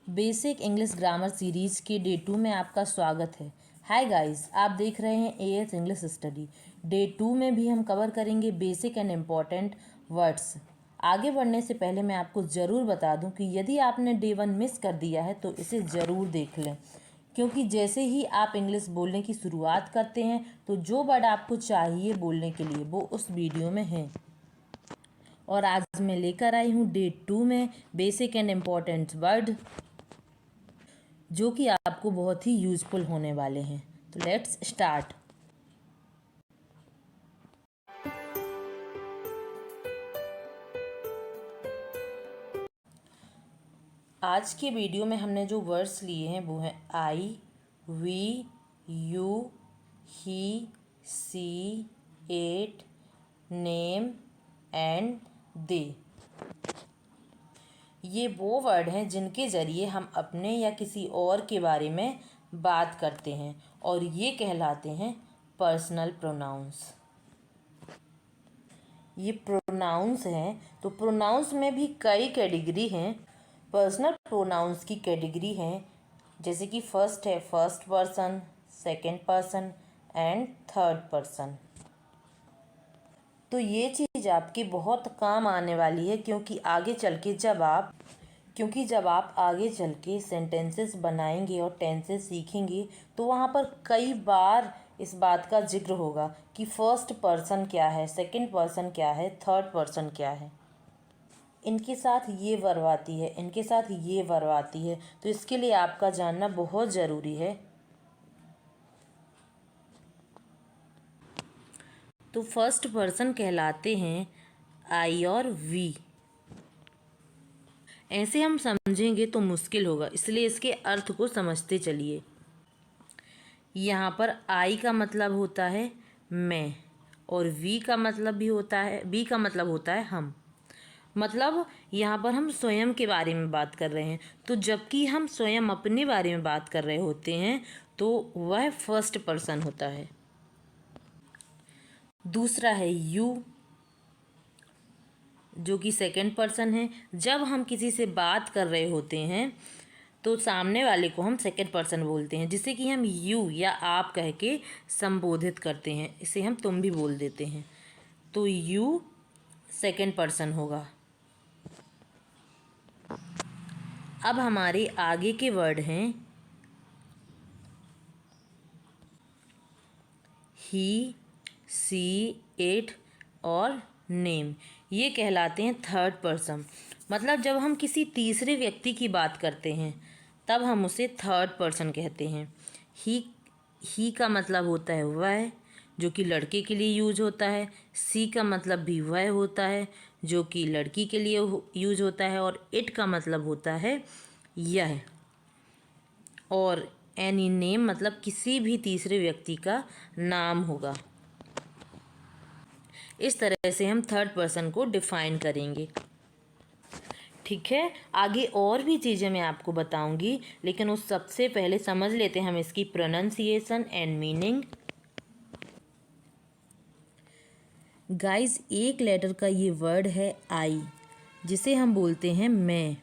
Basic English grammar series के day 2 में आपका स्वागत है। हाय गाइस, आप देख रहे हैं एएस इंग्लिश स्टडी। डे 2 में भी हम कवर करेंगे बेसिक एंड इम्पॉर्टेंट वर्ड्स। आगे बढ़ने से पहले मैं आपको ज़रूर बता दूं कि यदि आपने डे 1 मिस कर दिया है तो इसे ज़रूर देख लें, क्योंकि जैसे ही आप इंग्लिश बोलने की शुरुआत करते हैं तो जो वर्ड आपको चाहिए बोलने के लिए वो उस वीडियो में है। और आज मैं लेकर आई हूँ डे 2 में बेसिक एंड इम्पॉर्टेंट वर्ड, जो कि आपको बहुत ही यूजफुल होने वाले हैं। तो लेट्स स्टार्ट। आज के वीडियो में हमने जो वर्ड्स लिए हैं वो हैं I, we, you, he, she, it, name and they. ये वो वर्ड हैं जिनके ज़रिए हम अपने या किसी और के बारे में बात करते हैं और ये कहलाते हैं पर्सनल प्रोनाउंस। ये प्रोनाउंस हैं, तो प्रोनाउंस में भी कई कैटेगरी हैं। पर्सनल प्रोनाउंस की कैटेगरी हैं जैसे कि फर्स्ट है first person, second person and third person. तो ये चीज़ आपके बहुत काम आने वाली है, क्योंकि जब आप आगे चल के सेंटेंसेस बनाएंगे और टेंसेस सीखेंगे तो वहाँ पर कई बार इस बात का जिक्र होगा कि फर्स्ट पर्सन क्या है, सेकंड पर्सन क्या है, थर्ड पर्सन क्या है। इनके साथ ये वर्ब आती है, इनके साथ ये वर्ब आती है, तो इसके लिए आपका जानना बहुत ज़रूरी है। तो फर्स्ट पर्सन कहलाते हैं आई और वी। ऐसे हम समझेंगे तो मुश्किल होगा, इसलिए इसके अर्थ को समझते चलिए। यहाँ पर आई का मतलब होता है मैं और वी का मतलब होता है हम। मतलब यहाँ पर हम स्वयं के बारे में बात कर रहे हैं। तो जबकि हम स्वयं अपने बारे में बात कर रहे होते हैं तो वह फर्स्ट पर्सन होता है। दूसरा है यू, जो कि सेकंड पर्सन है। जब हम किसी से बात कर रहे होते हैं तो सामने वाले को हम सेकंड पर्सन बोलते हैं, जिसे कि हम यू या आप कह के संबोधित करते हैं। इसे हम तुम भी बोल देते हैं। तो यू सेकंड पर्सन होगा। अब हमारे आगे के वर्ड हैं ही, सी, इट और नेम। ये कहलाते हैं थर्ड पर्सन। मतलब जब हम किसी तीसरे व्यक्ति की बात करते हैं तब हम उसे थर्ड पर्सन कहते हैं। ही का मतलब होता है वह, जो कि लड़के के लिए यूज होता है। सी का मतलब भी वह होता है, जो कि लड़की के लिए यूज होता है। और इट का मतलब होता है यह। और एनी नेम मतलब किसी भी तीसरे व्यक्ति का नाम होगा। इस तरह से हम थर्ड पर्सन को डिफाइन करेंगे। ठीक है, आगे और भी चीज़ें मैं आपको बताऊंगी, लेकिन उस सबसे पहले समझ लेते हैं हम इसकी प्रोनाउंसिएशन एंड मीनिंग। गाइस, एक लेटर का ये वर्ड है आई, जिसे हम बोलते हैं मैं।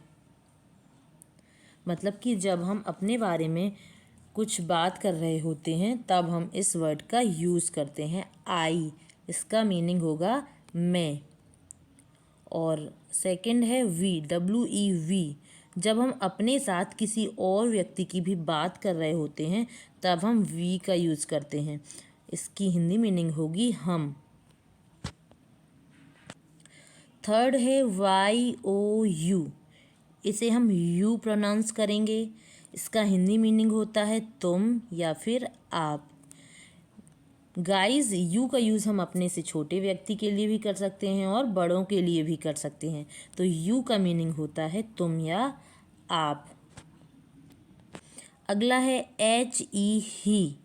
मतलब कि जब हम अपने बारे में कुछ बात कर रहे होते हैं तब हम इस वर्ड का यूज़ करते हैं आई। इसका मीनिंग होगा मैं। और सेकंड है वी, WEV। जब हम अपने साथ किसी और व्यक्ति की भी बात कर रहे होते हैं तब हम वी का यूज़ करते हैं। इसकी हिंदी मीनिंग होगी हम। थर्ड है YOU। इसे हम यू प्रोनाउंस करेंगे। इसका हिंदी मीनिंग होता है तुम या फिर आप। गाइस, यू का यूज़ हम अपने से छोटे व्यक्ति के लिए भी कर सकते हैं और बड़ों के लिए भी कर सकते हैं। तो यू का मीनिंग होता है तुम या आप। अगला है HE, ही।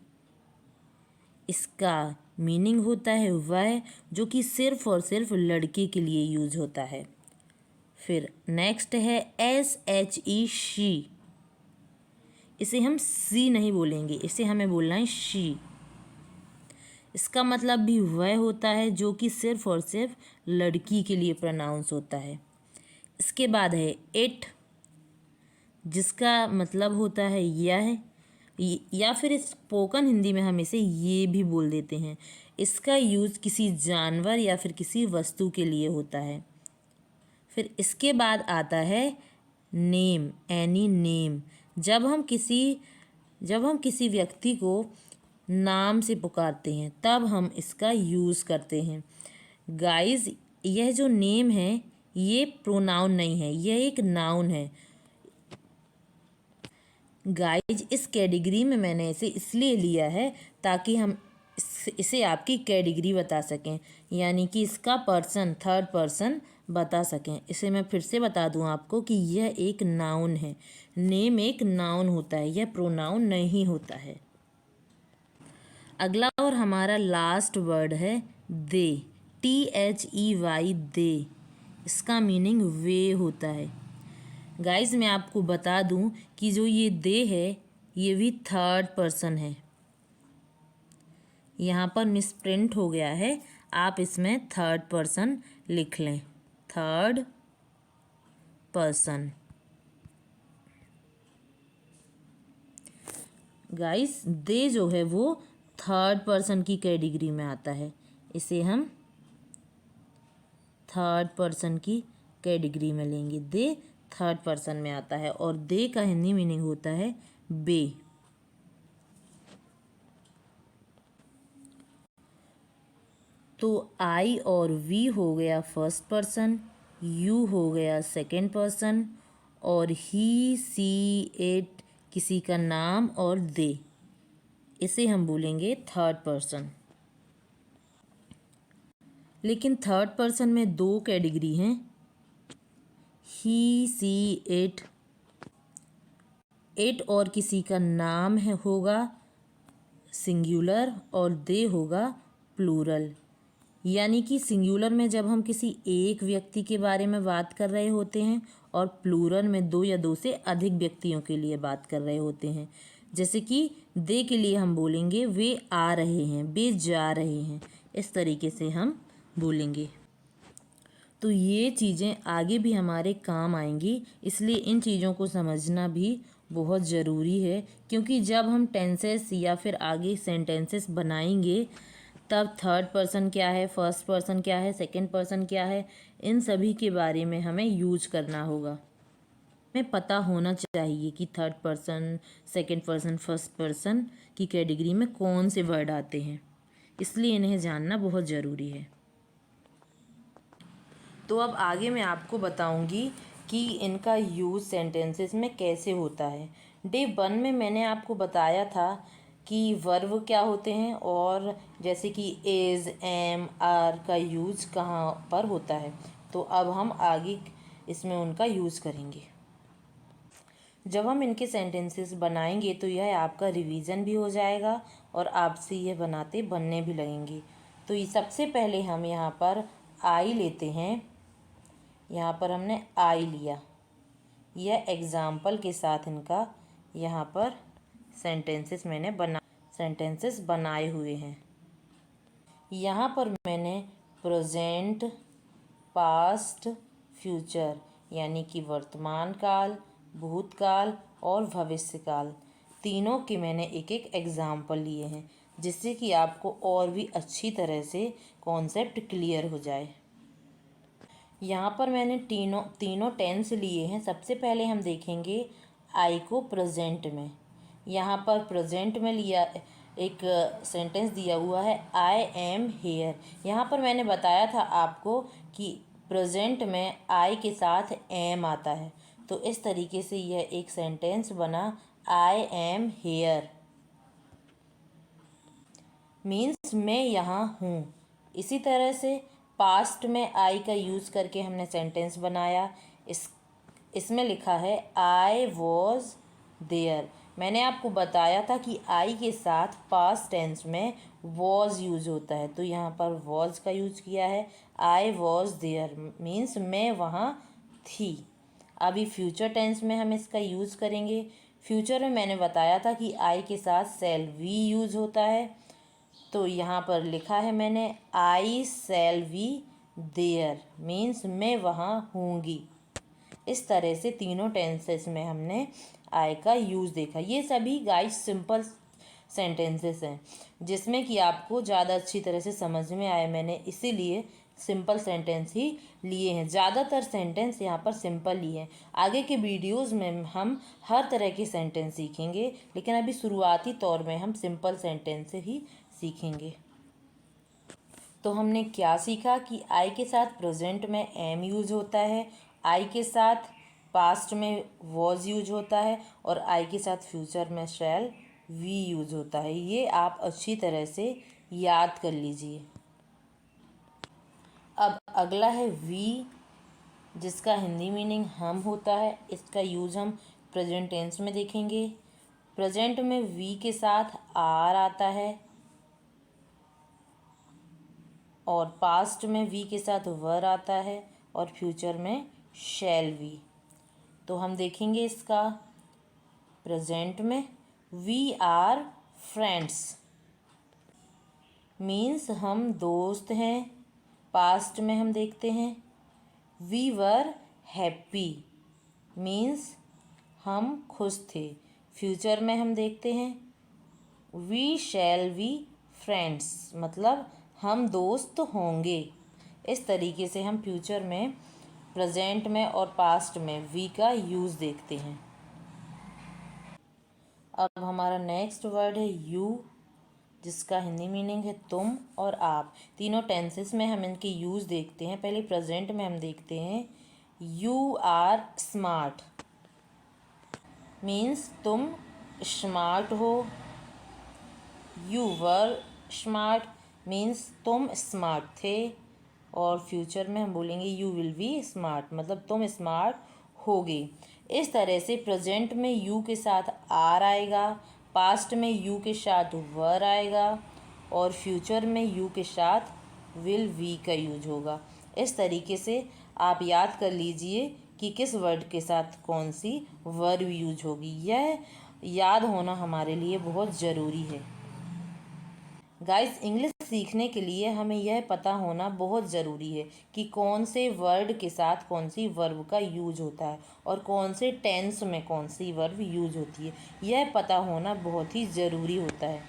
इसका मीनिंग होता है वह, जो कि सिर्फ और सिर्फ लड़के के लिए यूज होता है। फिर नेक्स्ट है SHE, शी। इसे हम सी नहीं बोलेंगे, इसे हमें बोलना है शी। इसका मतलब भी वह होता है जो कि सिर्फ और सिर्फ लड़की के लिए प्रोनाउंस होता है। इसके बाद है इट, जिसका मतलब होता है यह, या फिर स्पोकन हिंदी में हम इसे ये भी बोल देते हैं। इसका यूज़ किसी जानवर या फिर किसी वस्तु के लिए होता है। फिर इसके बाद आता है नेम, एनी नेम। जब हम किसी व्यक्ति को नाम से पुकारते हैं तब हम इसका यूज़ करते हैं। गाइस, यह जो नेम है ये प्रोनाउन नहीं है, यह एक नाउन है। गाइज, इस कैटेगरी में मैंने इसे इसलिए लिया है ताकि हम इसे आपकी कैटेगरी बता सकें, यानी कि इसका पर्सन, थर्ड पर्सन बता सकें। इसे मैं फिर से बता दूं आपको कि यह एक नाउन है। नेम एक नाउन होता है, यह प्रोनाउन नहीं होता है। अगला और हमारा लास्ट वर्ड है दे, THEY, दे। इसका मीनिंग वे होता है। गाइज, मैं आपको बता दूं कि जो ये दे है ये भी थर्ड पर्सन है। यहाँ पर मिसप्रिंट हो गया है, आप इसमें थर्ड पर्सन लिख लें, थर्ड पर्सन। गाइस, दे जो है वो थर्ड पर्सन की कैटेगरी में आता है। इसे हम थर्ड पर्सन की कैटेगरी में लेंगे। दे थर्ड पर्सन में आता है और दे का हिंदी मीनिंग होता है बे। तो आई और वी हो गया फर्स्ट पर्सन, यू हो गया सेकंड पर्सन, और ही, सी, इट किसी का नाम, और दे इसे हम बोलेंगे थर्ड पर्सन। लेकिन थर्ड पर्सन में दो कैटेगरी हैं, ही, सी, इट। इट और किसी का नाम है होगा सिंगुलर और दे होगा प्लूरल। यानी कि सिंगुलर में जब हम किसी एक व्यक्ति के बारे में बात कर रहे होते हैं और प्लूरल में दो या दो से अधिक व्यक्तियों के लिए बात कर रहे होते हैं। जैसे कि दे के लिए हम बोलेंगे वे आ रहे हैं, वे जा रहे हैं, इस तरीके से हम बोलेंगे। तो ये चीज़ें आगे भी हमारे काम आएंगी, इसलिए इन चीज़ों को समझना भी बहुत ज़रूरी है। क्योंकि जब हम टेंसेस या फिर आगे सेंटेंसेस बनाएंगे तब थर्ड पर्सन क्या है, फर्स्ट पर्सन क्या है, सेकंड पर्सन क्या है, इन सभी के बारे में हमें यूज करना होगा। हमें पता होना चाहिए कि third person, second person, first person की कैटेगरी में कौन से वर्ड आते हैं, इसलिए इन्हें जानना बहुत ज़रूरी है। तो अब आगे मैं आपको बताऊंगी कि इनका यूज़ सेंटेंसेस में कैसे होता है। डे 1 में मैंने आपको बताया था कि वर्ब क्या होते हैं और जैसे कि इज़, एम, आर का यूज़ कहाँ पर होता है। तो अब हम आगे इसमें उनका यूज़ करेंगे। जब हम इनके सेंटेंसेस बनाएंगे तो यह आपका रिवीजन भी हो जाएगा और आपसे यह बनने भी लगेंगे। तो ये सबसे पहले हम यहाँ पर आई लेते हैं। यहाँ पर हमने आई लिया, यह एग्ज़ाम्पल के साथ इनका यहाँ पर सेंटेंसेस बनाए हुए हैं। यहाँ पर मैंने प्रेजेंट, पास्ट, फ्यूचर यानी कि वर्तमान काल, भूतकाल और भविष्यकाल, तीनों के मैंने एक एक एग्ज़ाम्पल लिए हैं, जिससे कि आपको और भी अच्छी तरह से कॉन्सेप्ट क्लियर हो जाए। यहाँ पर मैंने तीनों टेंस लिए हैं। सबसे पहले हम देखेंगे आई को प्रेजेंट में। यहाँ पर प्रेजेंट में लिया एक सेंटेंस दिया हुआ है, आई एम हेयर। यहाँ पर मैंने बताया था आपको कि प्रेजेंट में आई के साथ एम आता है, तो इस तरीके से यह एक सेंटेंस बना, आई एम हेयर मीन्स मैं यहाँ हूँ। इसी तरह से पास्ट में आई का यूज़ करके हमने सेंटेंस बनाया। इसमें लिखा है आई वॉज देयर। मैंने आपको बताया था कि आई के साथ पास्ट टेंस में वॉज यूज होता है, तो यहाँ पर वॉज का यूज किया है। आई वॉज देयर मीन्स मैं वहाँ थी। अभी फ्यूचर टेंस में हम इसका यूज़ करेंगे। फ्यूचर में मैंने बताया था कि आई के साथ शैल वी यूज होता है, तो यहाँ पर लिखा है मैंने आई शैल वी देयर मीन्स मैं वहाँ हूँगी। इस तरह से तीनों टेंसेस में हमने आई का यूज़ देखा। ये सभी गाइस सिंपल सेंटेंसेस हैं जिसमें कि आपको ज़्यादा अच्छी तरह से समझ में आए, मैंने इसीलिए सिंपल सेंटेंस ही लिए हैं। ज़्यादातर सेंटेंस यहाँ पर सिंपल ही हैं। आगे के वीडियोस में हम हर तरह के सेंटेंस सीखेंगे, लेकिन अभी शुरुआती तौर में हम सिंपल सेंटेंस ही सीखेंगे। तो हमने क्या सीखा कि आई के साथ प्रेजेंट में एम यूज होता है, आई के साथ पास्ट में वॉज यूज होता है, और आई के साथ फ्यूचर में शैल वी यूज होता है। ये आप अच्छी तरह से याद कर लीजिए। अब अगला है वी, जिसका हिंदी मीनिंग हम होता है। इसका यूज हम प्रेजेंट टेंस में देखेंगे। प्रेजेंट में वी के साथ आर आता है, और पास्ट में वी के साथ वर आता है, और फ्यूचर में शैल वी। तो हम देखेंगे इसका प्रेजेंट में वी आर फ्रेंड्स, मीन्स हम दोस्त हैं। पास्ट में हम देखते हैं वी वर हैप्पी, मीन्स हम खुश थे। फ्यूचर में हम देखते हैं वी शैल वी फ्रेंड्स, मतलब हम दोस्त होंगे। इस तरीके से हम फ्यूचर में, प्रेजेंट में और पास्ट में वी का यूज़ देखते हैं। अब हमारा नेक्स्ट वर्ड है यू, जिसका हिंदी मीनिंग है तुम और आप। तीनों टेंसेस में हम इनके यूज़ देखते हैं। पहले प्रेजेंट में हम देखते हैं यू आर स्मार्ट, मीन्स तुम स्मार्ट हो। यू वर स्मार्ट, मीन्स तुम स्मार्ट थे। और फ्यूचर में हम बोलेंगे यू विल बी स्मार्ट, मतलब तुम स्मार्ट होगे। इस तरह से प्रेजेंट में यू के साथ आर आएगा, पास्ट में यू के साथ वर आएगा, और फ्यूचर में यू के साथ विल वी का यूज होगा। इस तरीके से आप याद कर लीजिए कि किस वर्ड के साथ कौन सी वर्ब यूज होगी। यह याद होना हमारे लिए बहुत ज़रूरी है। गाइस, इंग्लिश सीखने के लिए हमें यह पता होना बहुत ज़रूरी है कि कौन से वर्ड के साथ कौन सी वर्ब का यूज होता है और कौन से टेंस में कौन सी वर्ब यूज होती है। यह पता होना बहुत ही ज़रूरी होता है।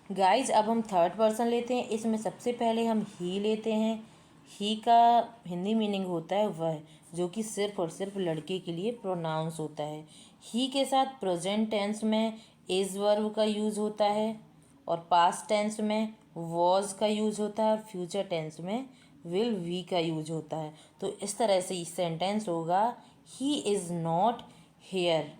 गाइस, अब हम थर्ड पर्सन लेते हैं। इसमें सबसे पहले हम ही लेते हैं। ही का हिंदी मीनिंग होता है वह, जो कि सिर्फ और सिर्फ लड़के के लिए प्रोनाउंस होता है। ही के साथ प्रेजेंट टेंस में इज वर्ब का यूज़ होता है, और पास्ट टेंस में वॉज का यूज़ होता है, और फ्यूचर टेंस में विल वी का यूज होता है। तो इस तरह से सेंटेंस होगा he is not here,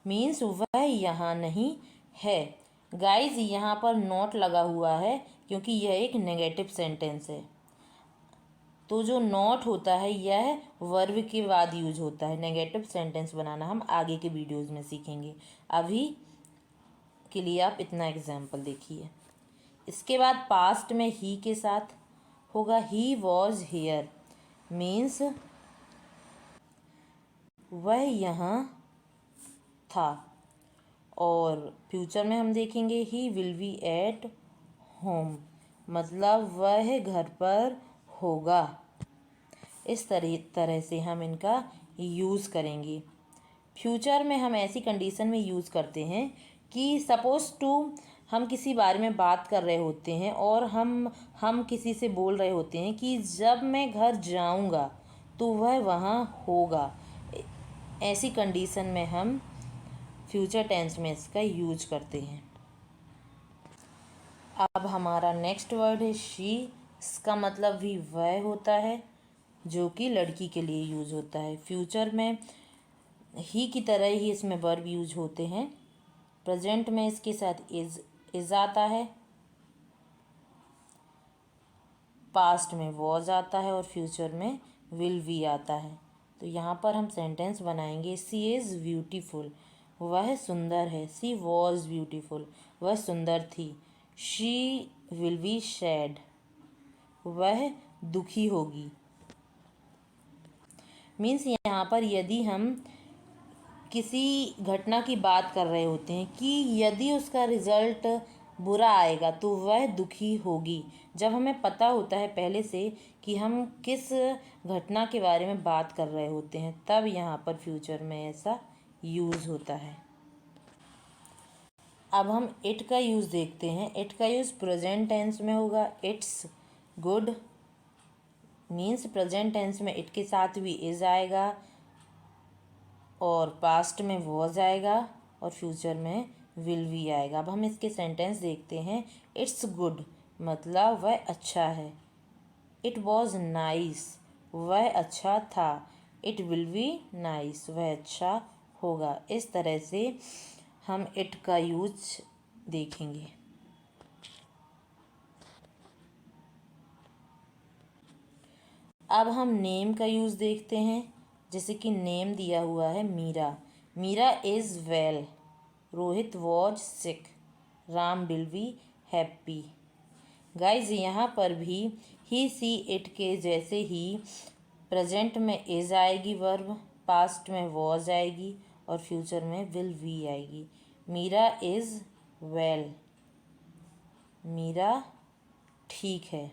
means वह यहाँ नहीं है। गाइज, यहाँ पर नॉट लगा हुआ है क्योंकि यह एक नेगेटिव सेंटेंस है। तो जो नॉट होता है यह वर्ब के बाद यूज होता है। नेगेटिव सेंटेंस बनाना हम आगे के वीडियोस में सीखेंगे। अभी के लिए आप इतना एग्जाम्पल देखिए। इसके बाद पास्ट में ही के साथ होगा ही वॉज हेयर, मीन्स वह यहाँ था। और फ्यूचर में हम देखेंगे he will be at home, मतलब वह घर पर होगा। इस तरह से हम इनका यूज़ करेंगे। फ्यूचर में हम ऐसी कंडीशन में यूज़ करते हैं कि सपोज़ टू हम किसी बारे में बात कर रहे होते हैं और हम किसी से बोल रहे होते हैं कि जब मैं घर जाऊंगा तो वह वहाँ होगा। ऐसी कंडीशन में हम फ्यूचर टेंस में इसका यूज करते हैं। अब हमारा नेक्स्ट वर्ड है शी। इसका मतलब भी वह होता है जो कि लड़की के लिए यूज होता है। फ्यूचर में ही की तरह ही इसमें वर्ब यूज होते हैं। प्रेजेंट में इसके साथ इज आता है, पास्ट में वॉज आता है, और फ्यूचर में विल वी आता है। तो यहाँ पर हम सेंटेंस बनाएंगे सी इज़ ब्यूटीफुल, वह सुंदर है। सी वॉज ब्यूटीफुल, वह सुंदर थी। शी विल बी सैड, वह दुखी होगी। मीन्स यहाँ पर यदि हम किसी घटना की बात कर रहे होते हैं कि यदि उसका रिजल्ट बुरा आएगा तो वह दुखी होगी। जब हमें पता होता है पहले से कि हम किस घटना के बारे में बात कर रहे होते हैं, तब यहाँ पर फ्यूचर में ऐसा यूज़ होता है। अब हम इट का यूज़ देखते हैं। इट का यूज़ प्रेजेंट टेंस में होगा। It's good means present tense में इट के साथ भी इज आएगा, और पास्ट में वॉज आएगा, और फ्यूचर में विल भी आएगा। अब हम इसके सेंटेंस देखते हैं। इट्स गुड मतलब वह अच्छा है। इट वॉज नाइस वह अच्छा था। इट विल बी नाइस वह अच्छा होगा। इस तरह से हम इट का यूज देखेंगे। अब हम नेम का यूज़ देखते हैं। जैसे कि नेम दिया हुआ है Meera. Meera is well. Rohit was sick. Ram will be happy. Guys यहाँ पर भी ही सी इट के जैसे ही प्रेजेंट में इज़ आएगी वर्ब, पास्ट में वॉज आएगी, और फ्यूचर में विल बी आएगी। मीरा इज़ वेल मीरा ठीक है।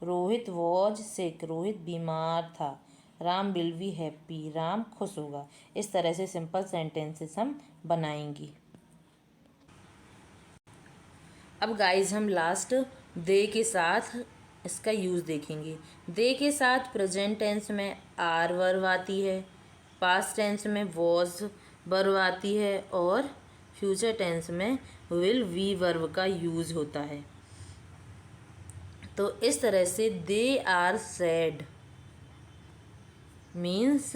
रोहित वॉज सिक रोहित बीमार था। Ram will be happy Ram खुश होगा। इस तरह से सिंपल सेंटेंसेस हम बनाएंगे। अब गाइज हम लास्ट दे के साथ इसका यूज़ देखेंगे। दे के साथ प्रेजेंट टेंस में आर वर्ब आती है, पास्ट टेंस में वॉज वर्ब आती है, और फ्यूचर टेंस में विल वी वर्ब का यूज़ होता है। तो इस तरह से दे आर सैड मीन्स,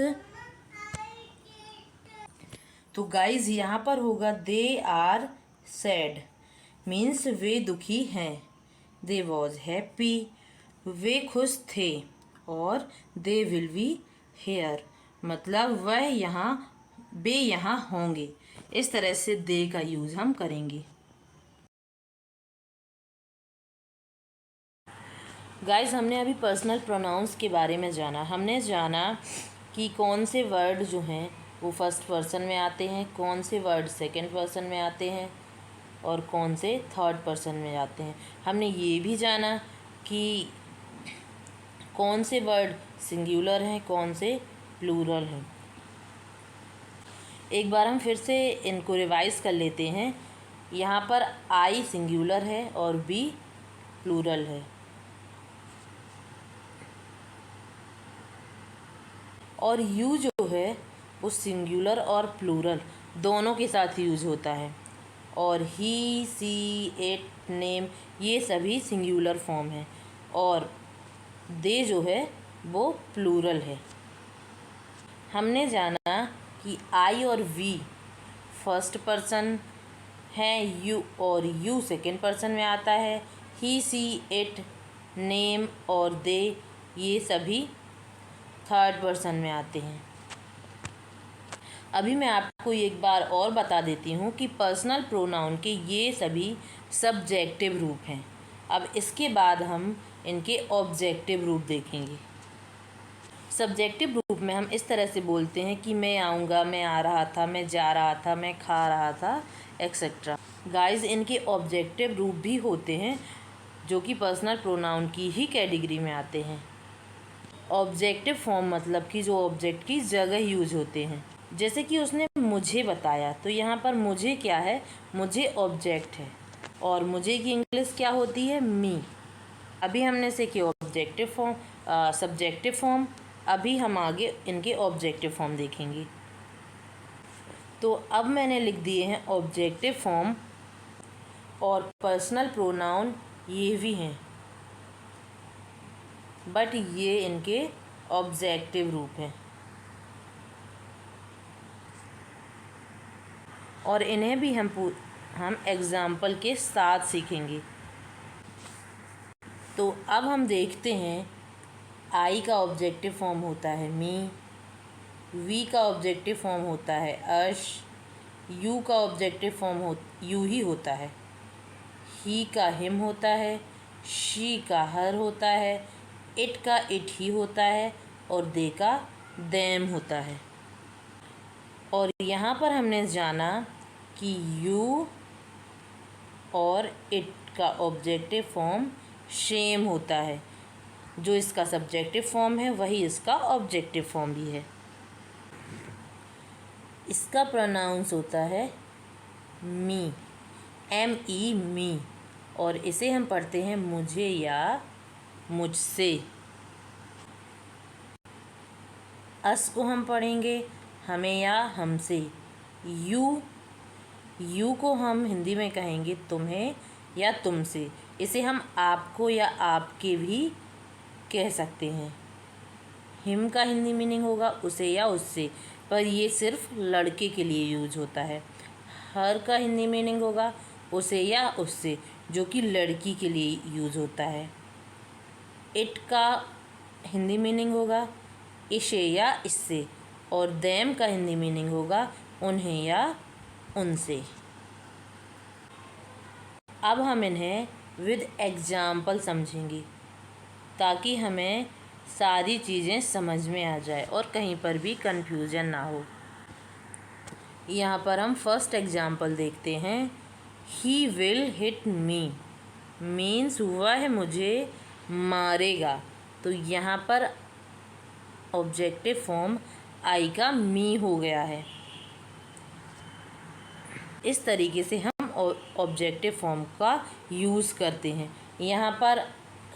तो गाइज यहाँ पर होगा दे आर सैड मीन्स वे दुखी हैं। दे वॉज हैप्पी वे खुश थे, और दे विल बी हेयर मतलब वे यहाँ होंगे। इस तरह से दे का यूज़ हम करेंगे। गाइस हमने अभी पर्सनल प्रोनाउंस के बारे में जाना। हमने जाना कि कौन से वर्ड जो हैं वो फर्स्ट पर्सन में आते हैं, कौन से वर्ड सेकंड पर्सन में आते हैं, और कौन से थर्ड पर्सन में आते हैं। हमने ये भी जाना कि कौन से वर्ड सिंगुलर हैं, कौन से प्लूरल हैं। एक बार हम फिर से इनको रिवाइज कर लेते हैं। यहाँ पर आई सिंगुलर है और बी प्लूरल है, और यू जो है वो सिंगुलर और प्लूरल दोनों के साथ यूज होता है। और ही सी इट नेम ये सभी सिंगुलर फॉर्म है, और दे जो है वो प्लूरल है। हमने जाना कि आई और वी फर्स्ट पर्सन है, यू सेकंड पर्सन में आता है। ही सी इट नेम और दे ये सभी थर्ड पर्सन में आते हैं। अभी मैं आपको एक बार और बता देती हूँ कि पर्सनल प्रोनाउन के ये सभी सब्जेक्टिव रूप हैं। अब इसके बाद हम इनके ऑब्जेक्टिव रूप देखेंगे। सब्जेक्टिव रूप में हम इस तरह से बोलते हैं कि मैं आऊँगा, मैं आ रहा था, मैं जा रहा था, मैं खा रहा था, एक्सेट्रा। गाइस इनके ऑब्जेक्टिव रूप भी होते हैं जो कि पर्सनल प्रोनाउन की ही कैटेगरी में आते हैं। ऑब्जेक्टिव फॉर्म मतलब कि जो ऑब्जेक्ट की जगह यूज होते हैं। जैसे कि उसने मुझे बताया, तो यहाँ पर मुझे क्या है, मुझे ऑब्जेक्ट है, और मुझे की इंग्लिश क्या होती है, मी। अभी हमने सीखे ऑब्जेक्टिव फॉर्म, सब्जेक्टिव फॉर्म। अभी हम आगे इनके ऑब्जेक्टिव फॉर्म देखेंगे। तो अब मैंने लिख दिए हैं ऑब्जेक्टिव फॉर्म, और पर्सनल प्रोनाउन ये भी हैं, बट ये इनके ऑब्जेक्टिव रूप हैं, और इन्हें भी हम एग्जाम्पल के साथ सीखेंगे। तो अब हम देखते हैं आई का ऑब्जेक्टिव फॉर्म होता है मी, वी का ऑब्जेक्टिव फॉर्म होता है अश, यू का ऑब्जेक्टिव फॉर्म यू ही होता है, ही का हिम होता है, शी का हर होता है, इट का इट ही होता है, और दे का देम होता है। और यहाँ पर हमने जाना कि यू और इट का ऑब्जेक्टिव फॉर्म सेम होता है। जो इसका सब्जेक्टिव फॉर्म है वही इसका ऑब्जेक्टिव फॉर्म भी है। इसका प्रोनाउंस होता है मी, ME मी, और इसे हम पढ़ते हैं मुझे या मुझसे। अस को हम पढ़ेंगे हमें या हमसे। यू को हम हिंदी में कहेंगे तुम्हें या तुमसे। इसे हम आपको या आपके भी कह सकते हैं। हिम का हिंदी मीनिंग होगा उसे या उससे, पर ये सिर्फ लड़के के लिए यूज होता है। हर का हिंदी मीनिंग होगा उसे या उससे, जो कि लड़की के लिए यूज होता है। इट का हिंदी मीनिंग होगा इसे या इससे, और देम का हिंदी मीनिंग होगा उन्हें या उनसे। अब हम इन्हें विद एग्जाम्पल समझेंगे ताकि हमें सारी चीज़ें समझ में आ जाए और कहीं पर भी कंफ्यूजन ना हो। यहाँ पर हम फर्स्ट एग्जाम्पल देखते हैं। He will hit me means वह मुझे मारेगा। तो यहाँ पर ऑब्जेक्टिव फॉर्म आई का मी हो गया है। इस तरीके से हम ऑब्जेक्टिव फॉर्म का यूज़ करते हैं। यहाँ पर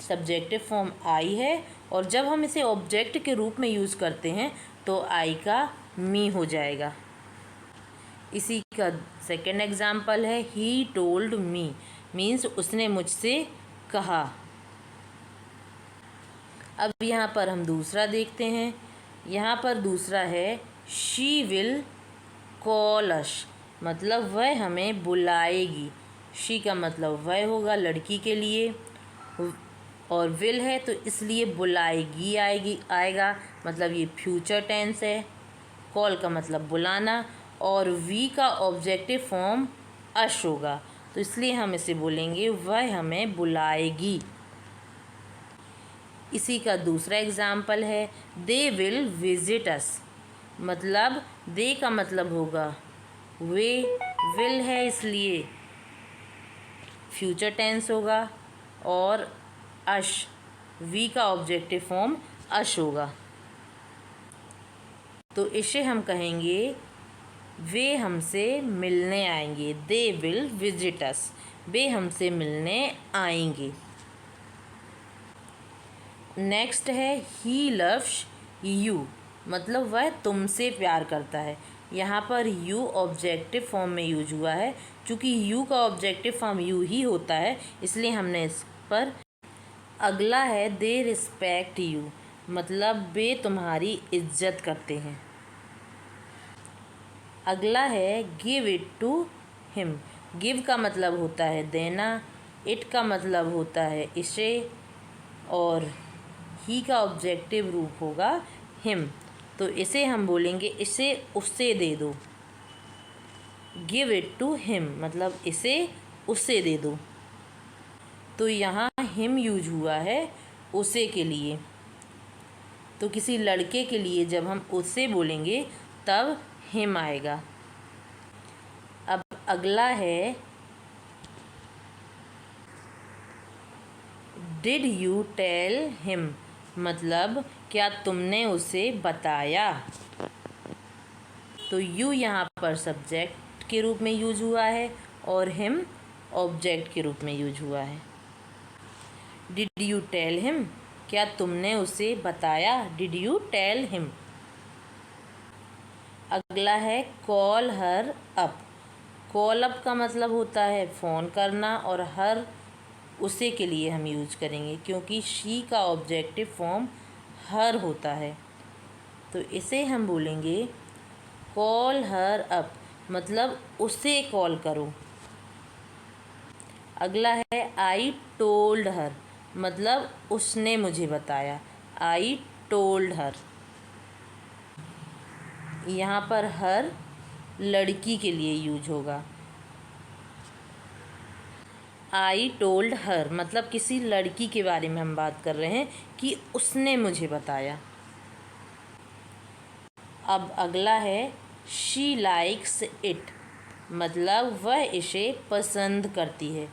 सब्जेक्टिव फॉर्म आई है और जब हम इसे ऑब्जेक्ट के रूप में यूज़ करते हैं तो आई का मी हो जाएगा। इसी का सेकंड एग्जाम्पल है ही टोल्ड मी मीन्स उसने मुझसे कहा। अब यहाँ पर हम दूसरा देखते हैं। यहाँ पर दूसरा है शी विल कॉल अस मतलब वह हमें बुलाएगी। शी का मतलब वह होगा लड़की के लिए, और विल है तो इसलिए बुलाएगी आएगा, मतलब ये फ्यूचर टेंस है। कॉल का मतलब बुलाना, और वी का ऑब्जेक्टिव फॉर्म अश होगा, तो इसलिए हम इसे बोलेंगे वह हमें बुलाएगी। इसी का दूसरा एग्जाम्पल है दे विल विजिट अस मतलब दे का मतलब होगा वे, विल है इसलिए फ्यूचर टेंस होगा, और अश वी का ऑब्जेक्टिव फॉर्म अश होगा। तो इसे हम कहेंगे वे हमसे मिलने आएंगे। दे विल विजिट अस वे हमसे मिलने आएंगे। नेक्स्ट है ही लव्स यू मतलब वह तुमसे प्यार करता है। यहाँ पर यू ऑब्जेक्टिव फॉर्म में यूज हुआ है। चूँकि यू का ऑब्जेक्टिव फॉर्म यू ही होता है इसलिए हमने इस पर। अगला है दे रिस्पेक्ट यू मतलब वे तुम्हारी इज्जत करते हैं। अगला है give it to him. Give का मतलब होता है देना, इट का मतलब होता है इसे, और ही का ऑब्जेक्टिव रूप होगा हिम, तो इसे हम बोलेंगे इसे उससे दे दो। गिव इट टू हिम मतलब इसे उससे दे दो। तो यहाँ हिम यूज हुआ है उसे के लिए, तो किसी लड़के के लिए जब हम उससे बोलेंगे तब हिम आएगा। अब अगला है डिड यू टेल हिम मतलब क्या तुमने उसे बताया। तो यू यहाँ पर सब्जेक्ट के रूप में यूज हुआ है और हिम ऑब्जेक्ट के रूप में यूज हुआ है। डिड यू टेल हिम क्या तुमने उसे बताया। Did you tell him. अगला है call her up. Call up का मतलब होता है फ़ोन करना, और हर उसे के लिए हम यूज करेंगे क्योंकि शी का ऑब्जेक्टिव फॉर्म हर होता है, तो इसे हम बोलेंगे कॉल हर अप मतलब उसे कॉल करो। अगला है आई टोल्ड हर मतलब उसने मुझे बताया। I told her. यहाँ पर हर लड़की के लिए यूज होगा। आई टोल्ड हर मतलब किसी लड़की के बारे में हम बात कर रहे हैं कि उसने मुझे बताया। अब अगला है शी लाइक्स इट मतलब वह इसे पसंद करती है।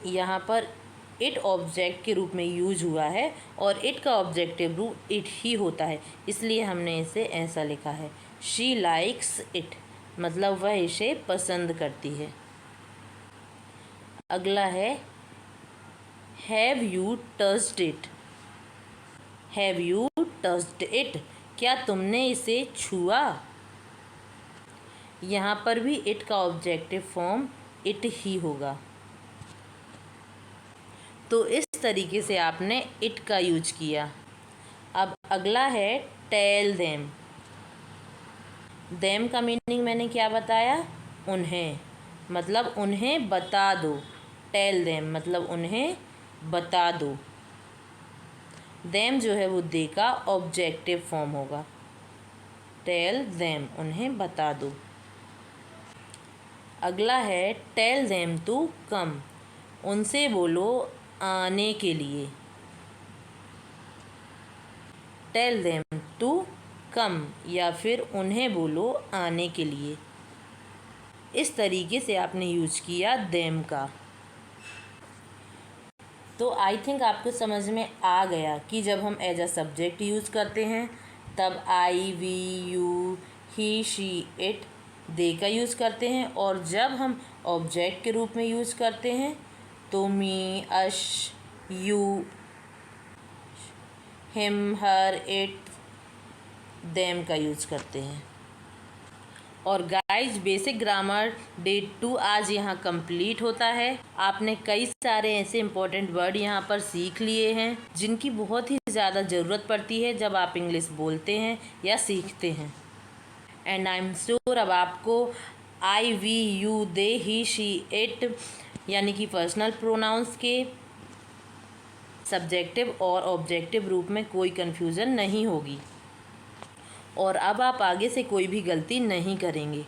यहाँ पर इट ऑब्जेक्ट के रूप में यूज हुआ है और इट का ऑब्जेक्टिव रूप इट ही होता है, इसलिए हमने इसे ऐसा लिखा है। शी लाइक्स इट मतलब वह इसे पसंद करती है। अगला है have you touched it. Have you touched it क्या तुमने इसे छुआ। यहाँ पर भी इट का ऑब्जेक्टिव फॉर्म इट ही होगा। तो इस तरीके से आपने इट का यूज किया। अब अगला है टेल देम। देम का मीनिंग मैंने क्या बताया, उन्हें, मतलब उन्हें बता दो। टेल देम मतलब उन्हें बता दो। देम जो है वो दे का ऑब्जेक्टिव फॉर्म होगा। टेल देम उन्हें बता दो। अगला है टेल देम टू कम। उनसे बोलो आने के लिए। टेल देम टू कम या फिर उन्हें बोलो आने के लिए। इस तरीके से आपने यूज किया देम का। तो आई थिंक आपको समझ में आ गया कि जब हम एज अ सब्जेक्ट यूज़ करते हैं तब I, we, you, he, she, it, they का यूज़ करते हैं, और जब हम ऑब्जेक्ट के रूप में यूज़ करते हैं तो मी, अश, you, him, her, it, them का यूज़ करते हैं। और गाइज बेसिक ग्रामर डे 2 आज यहाँ कंप्लीट होता है। आपने कई सारे ऐसे इंपॉर्टेंट वर्ड यहाँ पर सीख लिए हैं जिनकी बहुत ही ज़्यादा ज़रूरत पड़ती है जब आप इंग्लिश बोलते हैं या सीखते हैं। एंड आई एम श्योर अब आपको I, we, you, they, he, she, it यानी कि पर्सनल प्रोनाउंस के सब्जेक्टिव और ऑब्जेक्टिव रूप में कोई कन्फ्यूज़न नहीं होगी, और अब आप आगे से कोई भी गलती नहीं करेंगे।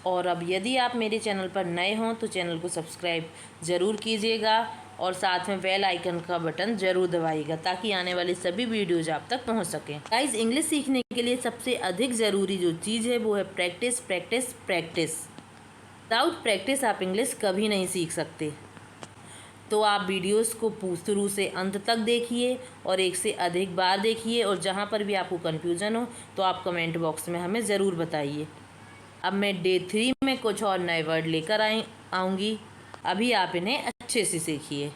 और अब यदि आप मेरे चैनल पर नए हों तो चैनल को सब्सक्राइब ज़रूर कीजिएगा और साथ में बेल आइकन का बटन ज़रूर दबाइएगा ताकि आने वाली सभी वीडियोज़ आप तक पहुंच सकें। गाइस इंग्लिश सीखने के लिए सबसे अधिक ज़रूरी जो चीज़ है वो है practice, practice, practice. Without practice आप इंग्लिश कभी नहीं सीख सकते। तो आप वीडियोस को शुरू से अंत तक देखिए और एक से अधिक बार देखिए, और जहाँ पर भी आपको कन्फ्यूज़न हो तो आप कमेंट बॉक्स में हमें ज़रूर बताइए। अब मैं डे 3 में कुछ और नए वर्ड लेकर आऊँगी। अभी आप इन्हें अच्छे से सीखिए।